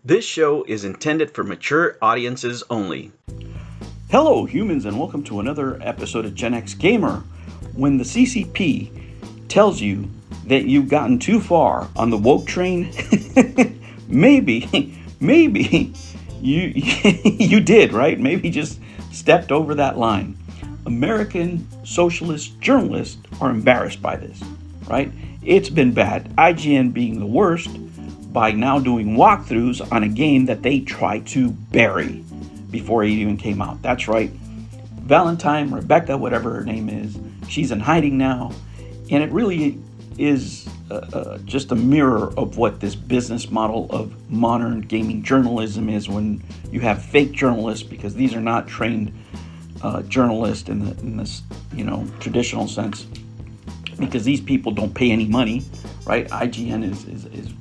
This show is intended for mature audiences only. Hello, humans, and welcome to another episode of Gen X Gamer. When the CCP tells you that you've gotten too far on the woke train, maybe you did, right? Maybe you just stepped over that line. American socialist journalists are embarrassed by this, right? It's been bad. IGN being the worst by now doing walkthroughs on a game that they tried to bury before it even came out. That's right. Valentine, Rebecca, whatever her name is, she's in hiding now. And it really is just a mirror of what this business model of modern gaming journalism is when you have fake journalists, because these are not trained journalists in this traditional sense, because these people don't pay any money, right? IGN is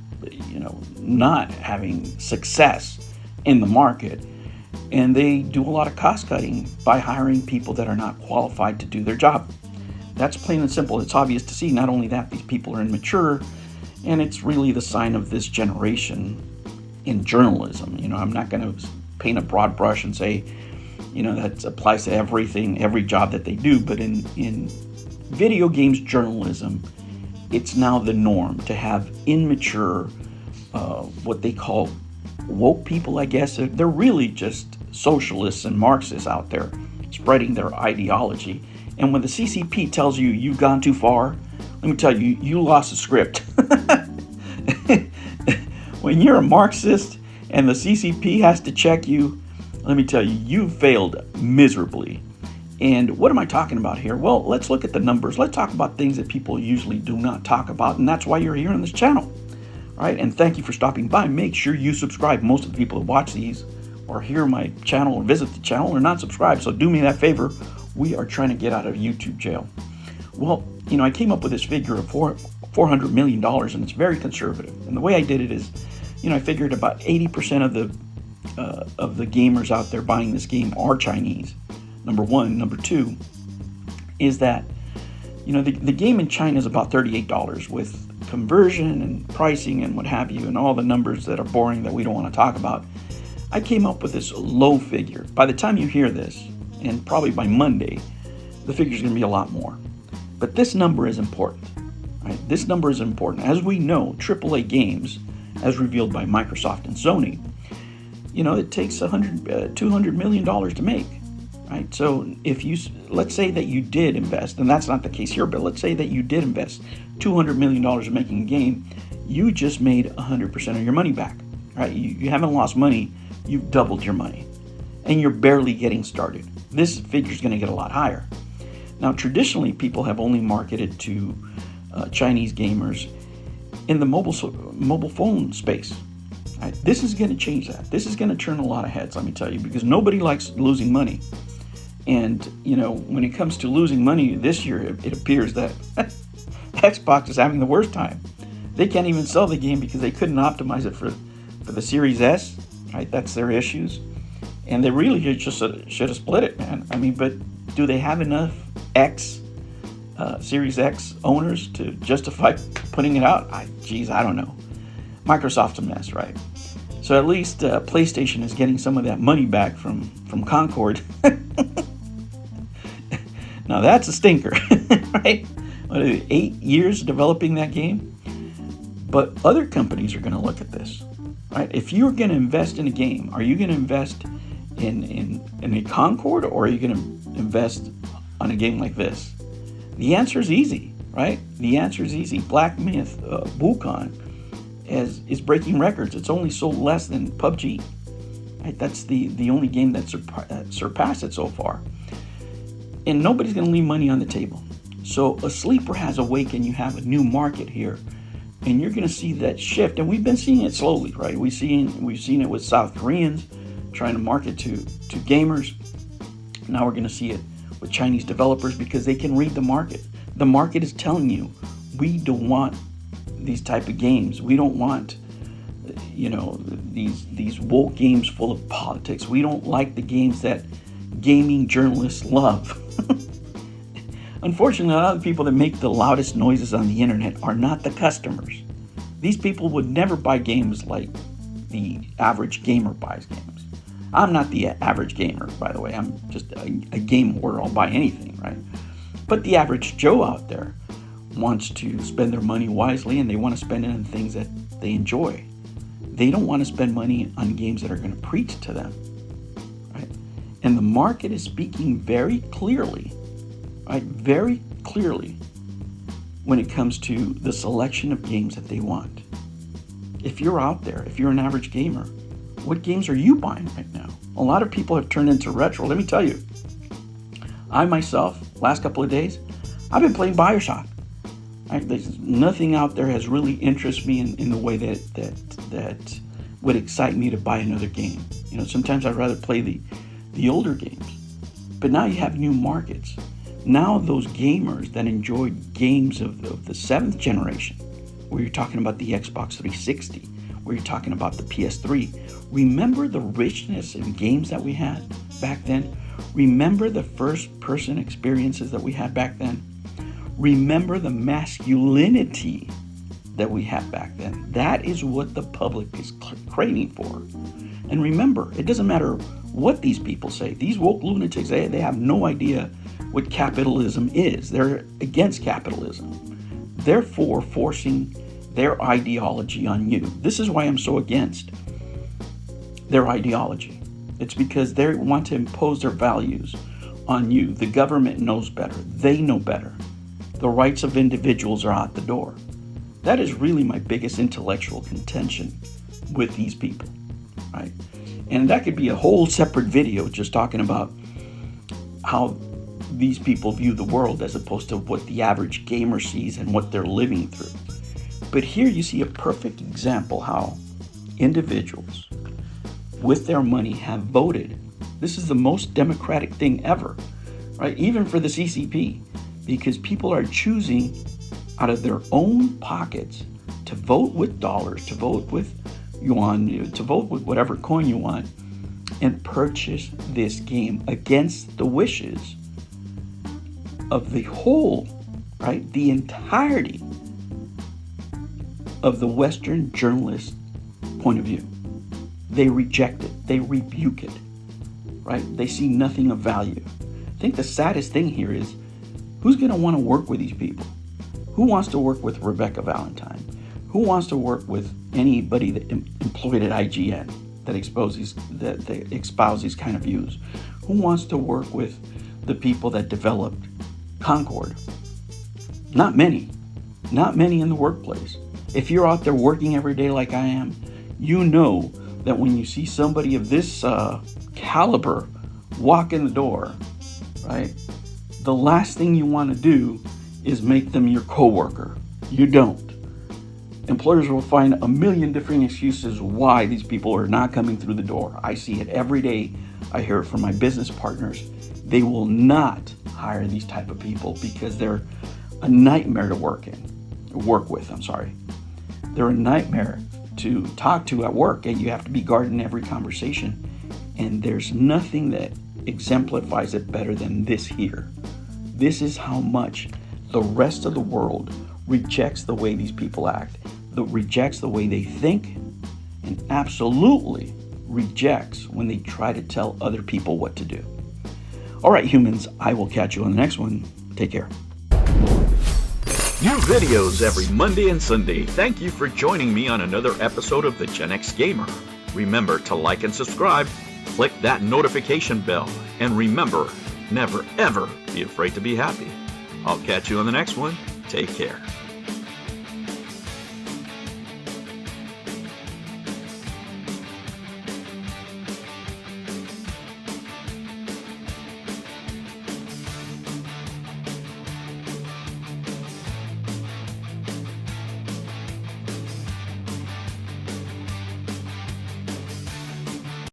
not having success in the market, and they do a lot of cost cutting by hiring people that are not qualified to do their job. That's plain and simple. It's obvious to see. Not only that, these people are immature, and it's really the sign of this generation in journalism. I'm not going to paint a broad brush and say, that applies to everything, every job that they do, but in video games journalism, it's now the norm to have immature, what they call woke people, I guess. They're really just socialists and Marxists out there spreading their ideology. And when the CCP tells you you've gone too far, let me tell you, you lost the script. When you're a Marxist and the CCP has to check you, let me tell you, you failed miserably. And what am I talking about here? Well, let's look at the numbers. Let's talk about things that people usually do not talk about, and that's why you're here on this channel. Right? And thank you for stopping by. Make sure you subscribe. Most of the people that watch these or hear my channel or visit the channel are not subscribed. So do me that favor. We are trying to get out of YouTube jail. Well, I came up with this figure of $400 million, and it's very conservative. And the way I did it is, I figured about 80% of the gamers out there buying this game are Chinese. Number one. Number two is that, the game in China is about $38 with conversion and pricing and what have you, and all the numbers that are boring that we don't want to talk about. I came up with this low figure. By the time you hear this, and probably by Monday, the figure is going to be a lot more. But this number is important. Right? This number is important. As we know, AAA games, as revealed by Microsoft and Sony, it takes $200 million to make. Right? So let's say that you did invest, and that's not the case here, but let's say that you did invest $200 million in making a game, you just made 100% of your money back. Right? You haven't lost money, you've doubled your money. And you're barely getting started. This figure is going to get a lot higher. Now, traditionally, people have only marketed to Chinese gamers in the mobile phone space. Right? This is going to change that. This is going to turn a lot of heads, let me tell you, because nobody likes losing money. And, when it comes to losing money this year, it appears that Xbox is having the worst time. They can't even sell the game because they couldn't optimize it for the Series S. Right? That's their issues. And they really just should have split it, man. But do they have enough Series X owners to justify putting it out? I don't know. Microsoft's a mess, right? So at least PlayStation is getting some of that money back from Concord. Now that's a stinker, right? 8 years developing that game? But other companies are going to look at this, right? If you're going to invest in a game, are you going to invest in a Concord, or are you going to invest on a game like this? The answer is easy, right? The answer is easy. Black Myth, Wukong, is breaking records. It's only sold less than PUBG. Right? That's the only game that surpassed it so far. And nobody's going to leave money on the table. So a sleeper has awakened. You have a new market here, and you're going to see that shift. And we've been seeing it slowly, right? We've seen it with South Koreans trying to market to gamers. Now we're going to see it with Chinese developers because they can read the market. The market is telling you, we don't want these type of games. We don't want, these woke games full of politics. We don't like the games that gaming journalists love. Unfortunately, a lot of the people that make the loudest noises on the internet are not the customers. These people would never buy games like the average gamer buys games. I'm not the average gamer, by the way. I'm just a game hoarder. I'll buy anything, right? But the average Joe out there wants to spend their money wisely, and they want to spend it on things that they enjoy. They don't want to spend money on games that are going to preach to them, right? And the market is speaking very clearly, right? Very clearly when it comes to the selection of games that they want. If you're out there, if you're an average gamer, what games are you buying right now? A lot of people have turned into retro. Let me tell you, I myself, last couple of days, I've been playing BioShock. There's nothing out there has really interested me in the way that would excite me to buy another game. You know, sometimes I'd rather play the older games. But now you have new markets. Now those gamers that enjoyed games of the 7th generation, where you're talking about the Xbox 360, where you're talking about the PS3, remember the richness in games that we had back then? Remember the first-person experiences that we had back then? Remember the masculinity that we had back then. That is what the public is craving for. And remember, it doesn't matter what these people say. These woke lunatics, they have no idea what capitalism is. They're against capitalism. Therefore, forcing their ideology on you. This is why I'm so against their ideology. It's because they want to impose their values on you. The government knows better. They know better. The rights of individuals are out the door. That is really my biggest intellectual contention with these people, right? And that could be a whole separate video just talking about how these people view the world as opposed to what the average gamer sees and what they're living through. But here you see a perfect example how individuals with their money have voted. This is the most democratic thing ever, right? Even for the CCP, because people are choosing out of their own pockets to vote with dollars, to vote with yuan, to vote with whatever coin you want, and purchase this game against the wishes of the whole, right? The entirety of the Western journalist point of view. They reject it. They rebuke it, right? They see nothing of value. I think the saddest thing here is, who's going to want to work with these people? Who wants to work with Rebecca Valentine? Who wants to work with anybody that employed at IGN that they espouse these kind of views? Who wants to work with the people that developed Concord? Not many. Not many in the workplace. If you're out there working every day like I am, you know that when you see somebody of this caliber walk in the door, right, the last thing you want to do is make them your coworker. You don't. Employers will find a million different excuses why these people are not coming through the door. I see it every day. I hear it from my business partners. They will not hire these type of people because they're a nightmare to work with. They're a nightmare to talk to at work, and you have to be guarded in every conversation. And there's nothing that exemplifies it better than this here. This is how much the rest of the world rejects the way these people act, rejects the way they think, and absolutely rejects when they try to tell other people what to do. All right, humans, I will catch you on the next one. Take care. New videos every Monday and Sunday. Thank you for joining me on another episode of the Gen X Gamer. Remember to like and subscribe, click that notification bell, and remember, never ever be afraid to be happy. I'll catch you on the next one. Take care.